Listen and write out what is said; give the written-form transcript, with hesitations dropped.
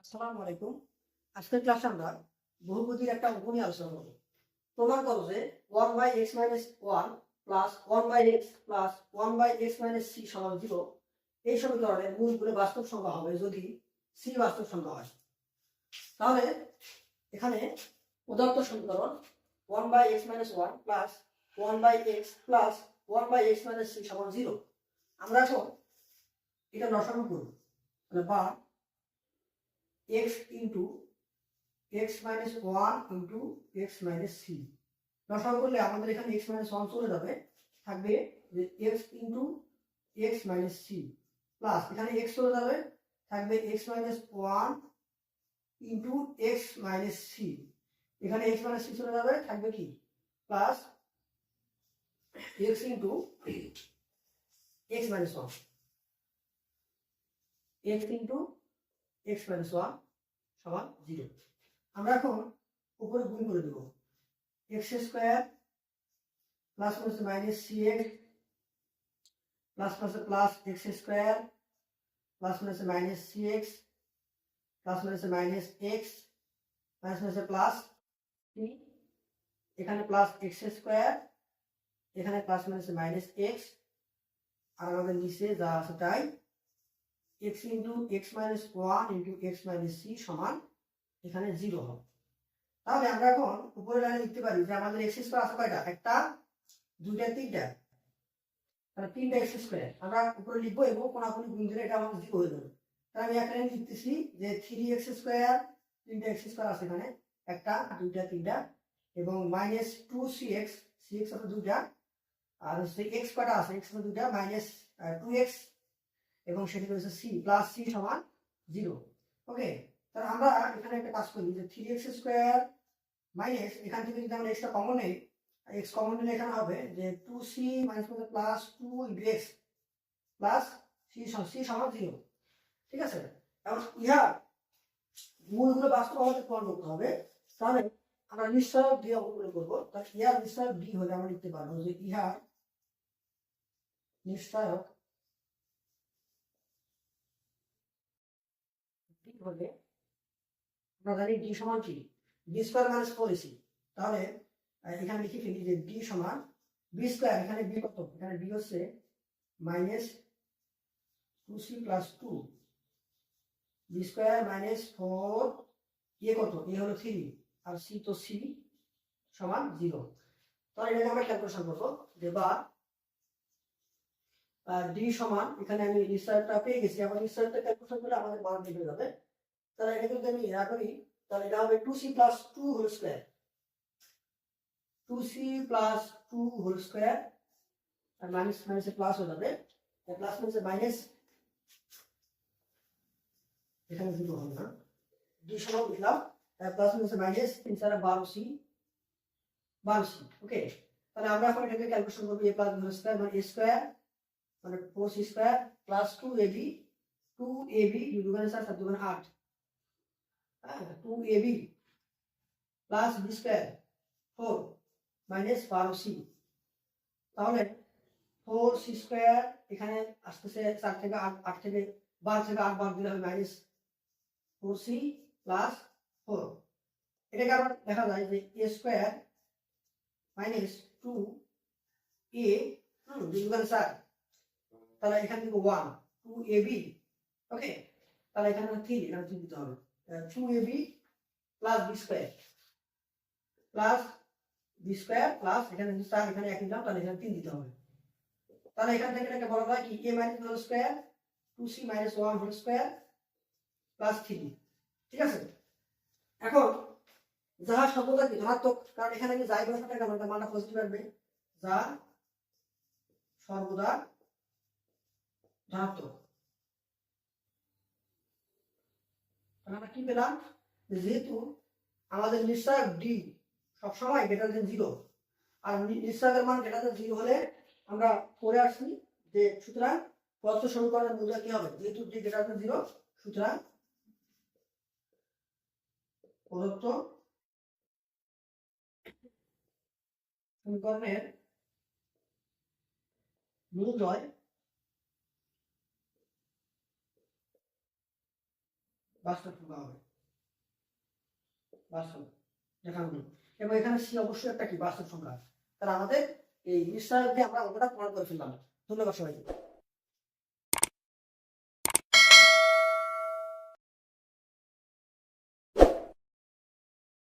আসসালামু আলাইকুম। আজকের ক্লাসে আমরা বহুপদীর একটা অঙ্ক নিয়ে আলোচনা করব। প্রমাণ করো যে 1/x - 1 plus 1/x plus 1/x - c সমান 0 এই সমীকরণের মূলগুলো বাস্তব সংখ্যা হবে যদি c বাস্তব সংখ্যা হয়। তাহলে এখানে প্রদত্ত সমীকরণ 1/x - 1 plus 1/x plus 1/x - c সমান 0। আমরা এখন এটা লসাগু করব, মানে বা x into x minus 1 into x minus c লসাগু করলে আমাদের এখানে x minus 1 চলে যাবে, থাকবে যে x into x minus c plus এখানে x চলে যাবে, থাকবে x minus 1 into x minus c, এখানে x minus c চলে যাবে, থাকবে কি plus x into x minus 1 x into x minus 1 সমান 0। আমরা এখন উপরে গুণ করে দেব, x square plus minus cx plus plus x square plus minus cx plus minus x minus plus c, এখানে প্লাস x স্কয়ার, এখানে প্লাস মাইনাস x, আর আমাদের নিচে যা আছে তাই x into x minus 1 into x minus c সমান এখানে 0 হবে। তাহলে আমরা এখন উপরে লাইনে লিখতে পারি যে আমাদের এক্স স্কয়ার আছে কয়টা, একটা দুইটা তিনটা, তাহলে তিনটা এক্স স্কয়ার আমরা উপরে লিখবো এবং কোনাকুনি গুণ দিলে এটা আমাদের 0 হয়ে যাবে। তাহলে আমি একটা লাইন লিখতেছি যে 3x স্কয়ার, তিনটা এক্স স্কয়ার আছে এখানে, একটা দুইটা তিনটা, এবং মাইনাস 2cx, cx আছে দুইটা, আর হচ্ছে x কয়টা আছে, x আছে দুইটা, মাইনাস 2x এবং সেটা হচ্ছে c প্লাস c সমান 0। ওকে, তাহলে আমরা এখানে একটা কাজ করি যে 3x স্কয়ার মাইনাস, এখান থেকে যদি আমরা এক্সটা কমন নেই, এক্স কমন নিলে এখানে হবে যে 2c minus plus 2 into x plus c সমান 0। ঠিক আছে, এখন ইহার মূলগুলো বাস্তব আমাদের প্রমাণ করতে হবে। তাহলে আমরা নিশ্চয়ক দিয়ে অঙ্কগুলো করবো। তাহলে ইহার নিশ্চয়ক ডি হলে আমরা লিখতে পারবো যে ইহার নিশ্চয়ক ডি হলে আমরা জানি ডি সমান কি, বি স্কয়ার মাইনাস 4ac। তাহলে এখানে লিখে ফেলি যে ডি সমান বি স্কয়ার, এখানে বি কত, এখানে বি হচ্ছে minus 2c plus 2, B square minus 4, A কত, এ হলো 3 আর সি তো সি সমান 0। তাহলে এটাকে আমরা ক্যালকুলেশন করবো যে বা ডি সমান, এখানে আমি নিশ্চয়তা পেয়ে গেছি, আমার নিশ্চয়তা ক্যালকুলেশন করলে আমাদের মান বের হয়ে যাবে। তাহলে এটা যদি আমি ইয়া করি তাহলে এটা হবে 2c plus 2 whole square, 2c plus 2 whole square, আর মাইনাস মাইনাসে প্লাস হয়ে যাবে, প্লাস মাইনাসে মাইনাস, এখানে 0 হবে না, ডি সমান লিখলাম প্লাস মাইনাসে মাইনাস 3 4 12c 12c। ওকে, তাহলে আমরা এখন এটাকে ক্যালকুলেশন করব, a plus b whole square মানে a স্কয়ার মানে 4c square plus 2ab, 2ab দুগুণে 4 7 দুগুণে 8, 2ab plus b square 4 minus 12c। তাহলে 4c স্কয়ার এখানে আসতেছে 4 থেকে 8, 8 থেকে 12 থেকে 8 বাদ দিলে হবে মাইনাস 4c প্লাস 4। এটাকে আবার দেখা যায় যে a স্কয়ার মাইনাস 2a দুগুণে 4, তাহলে এখান থেকে 1 2ab। ওকে, তাহলে এখানে 3, এখানে 3 দিতে হবে, 2ab plus b square plus b square plus এখানে 4, এখানে 1 দিলাম, তাহলে এখানে 3 দিতে হবে। তাহলে এখান থেকে এটাকে বলা যায় কি a minus whole square 2c minus 1 whole square plus 3। ঠিক আছে, এখন যাহা সর্বদা কি ধনাত্মক, কারণ এখানে আমি যাই বসাতে গেলাম তার মানটা পজিটিভ আসবে, যা সর্বদা ধনাত্মক। আমরা কি পেলাম, যেহেতু আমাদের নিশ্চয়ক ডি সবসময় গ্রেটার দেন 0, আর নিশ্চয়কের মান গ্রেটার দেন 0 হলে আমরা পরে আসছি যে সুতরাং প্রদত্ত সমীকরণের মূল্য কি হবে, যেহেতু ডি গ্রেটার দেন 0 সুতরাং প্রদত্ত সমীকরণের মূলদ্বয় বাস্তব সংখ্যা হবে, বাস্তব দেখানো হলো। এবং এখানে সি অবশ্যই একটা কি বাস্তব সংখ্যা। তাহলে আমাদের এই নিশ্চয় আমরা অঙ্কটা প্রমাণ করে ফেললাম। ধন্যবাদ সবাইকে।